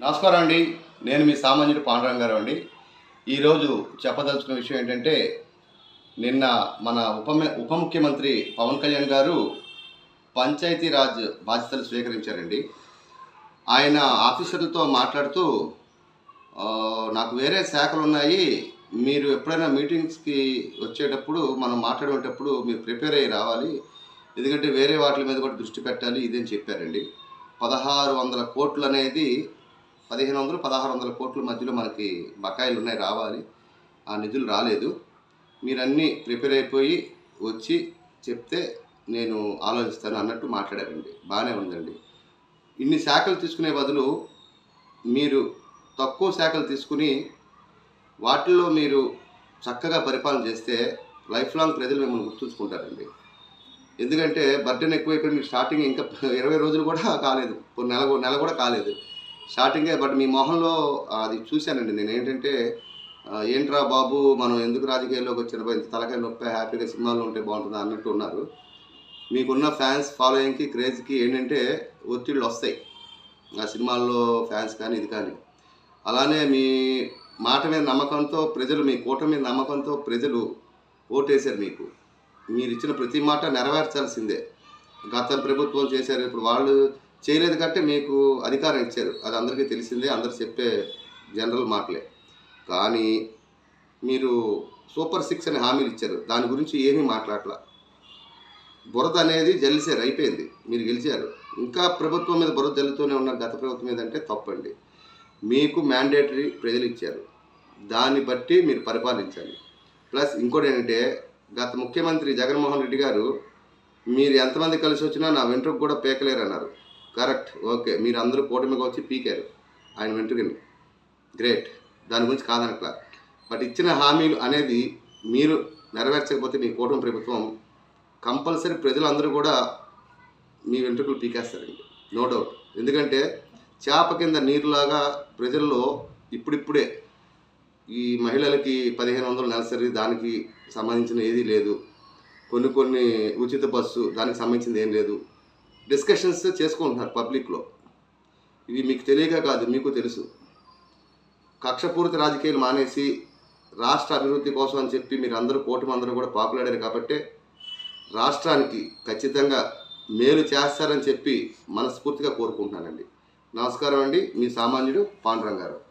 నమస్కారం అండి. నేను మీ సామాన్యుడు పాండురంగారావు అండి. ఈరోజు చెప్పదలుచుకున్న విషయం ఏంటంటే, నిన్న మన ఉప ముఖ్యమంత్రి పవన్ కళ్యాణ్ గారు పంచాయతీరాజ్ బాధ్యతలు స్వీకరించారండి. ఆయన ఆఫీసర్లతో మాట్లాడుతూ నాకు వేరే శాఖలు ఉన్నాయి, మీరు ఎప్పుడైనా మీటింగ్స్కి వచ్చేటప్పుడు మనం మాట్లాడేటప్పుడు మీరు ప్రిపేర్ అయ్యి రావాలి, ఎందుకంటే వేరే వాటి మీద కూడా దృష్టి పెట్టాలి ఇదని చెప్పారండి. 1600 కోట్లు అనేది 1500 1600 కోట్ల మధ్యలో మనకి బకాయిలు ఉన్నాయి, రావాలి. ఆ నిధులు రాలేదు. మీరన్నీ ప్రిపేర్ అయిపోయి వచ్చి చెప్తే నేను ఆలోచిస్తాను అన్నట్టు మాట్లాడారండి. బాగానే ఉందండి. ఇన్ని శాఖలు తీసుకునే బదులు మీరు తక్కువ శాఖలు తీసుకుని వాటిల్లో మీరు చక్కగా పరిపాలన చేస్తే లైఫ్ లాంగ్ ప్రజలు మిమ్మల్ని గుర్తుంచుకుంటారండి. ఎందుకంటే బర్డెన్ ఎక్కువైపోయి మీకు స్టార్టింగ్ ఇంకా 20 రోజులు కూడా కాలేదు, నెల కూడా కాలేదు స్టార్టింగే. బట్ మీ మొహంలో అది చూశానండి నేను. ఏంటంటే ఏంట్రా బాబు మనం ఎందుకు రాజకీయాల్లోకి వచ్చిన ఇంత తలకాయ నొప్పి, హ్యాపీగా సినిమాల్లో ఉంటే బాగుంటుందా అన్నట్టు ఉన్నారు. మీకున్న ఫ్యాన్స్ ఫాలోయింగ్కి క్రేజ్కి ఏంటంటే ఒత్తిళ్ళు వస్తాయి, ఆ సినిమాల్లో ఫ్యాన్స్ కానీ ఇది కానీ. అలానే మీ మాట మీద నమ్మకంతో ప్రజలు, మీ కూటమి మీద నమ్మకంతో ప్రజలు ఓటేశారు మీకు. మీరు ఇచ్చిన ప్రతి మాట నెరవేర్చాల్సిందే. గత ప్రభుత్వం చేశారు, ఇప్పుడు వాళ్ళు చేయలేదు కాబట్టి మీకు అధికారం ఇచ్చారు, అది అందరికీ తెలిసిందే, అందరు చెప్పే జనరల్ మాటలే. కానీ మీరు సూపర్ 6 అనే హామీలు ఇచ్చారు, దాని గురించి ఏమీ మాట్లాడలా. బురద అనేది జల్లిసారు, అయిపోయింది, మీరు గెలిచారు. ఇంకా ప్రభుత్వం మీద బురద జల్లుతూనే ఉన్నారు, గత ప్రభుత్వం మీద అంటే తప్పండి. మీకు మ్యాండేటరీ ప్రజలు ఇచ్చారు, దాన్ని బట్టి మీరు పరిపాలించాలి. ప్లస్ ఇంకోటి ఏంటంటే, గత ముఖ్యమంత్రి జగన్మోహన్ రెడ్డి గారు మీరు ఎంతమంది కలిసి వచ్చినా నా వెంట్రుకు కూడా పీకలేరు అన్నారు. కరెక్ట్, ఓకే, మీరు అందరూ కూటమిగా వచ్చి పీకారు ఆయన వెంట్రుకని, గ్రేట్, దాని గురించి కాదనట్లా. బట్ ఇచ్చిన హామీలు అనేది మీరు నెరవేర్చకపోతే మీ కూటమి ప్రభుత్వం కంపల్సరీ ప్రజలందరూ కూడా మీ వెంట్రుకలు పీకేస్తారండి, నో డౌట్. ఎందుకంటే చేప కింద నీరులాగా ప్రజల్లో ఇప్పుడిప్పుడే ఈ మహిళలకి 1500 నెలసరి, దానికి సంబంధించిన ఏదీ లేదు. కొన్ని ఉచిత బస్సు, దానికి సంబంధించింది ఏం లేదు. డిస్కషన్స్ చేసుకుంటున్నారు పబ్లిక్లో. ఇవి మీకు తెలియక కాదు, మీకు తెలుసు. కక్షపూరిత రాజకీయాలు మానేసి రాష్ట్ర అభివృద్ధి కోసం అని చెప్పి మీరు అందరూ కూటమి అందరూ కూడా పాపులాడారు కాబట్టి రాష్ట్రానికి ఖచ్చితంగా మేలు చేస్తారని చెప్పి మనస్ఫూర్తిగా కోరుకుంటున్నానండి. నమస్కారం అండి. మీ సామాన్యుడు పాండురంగారావు.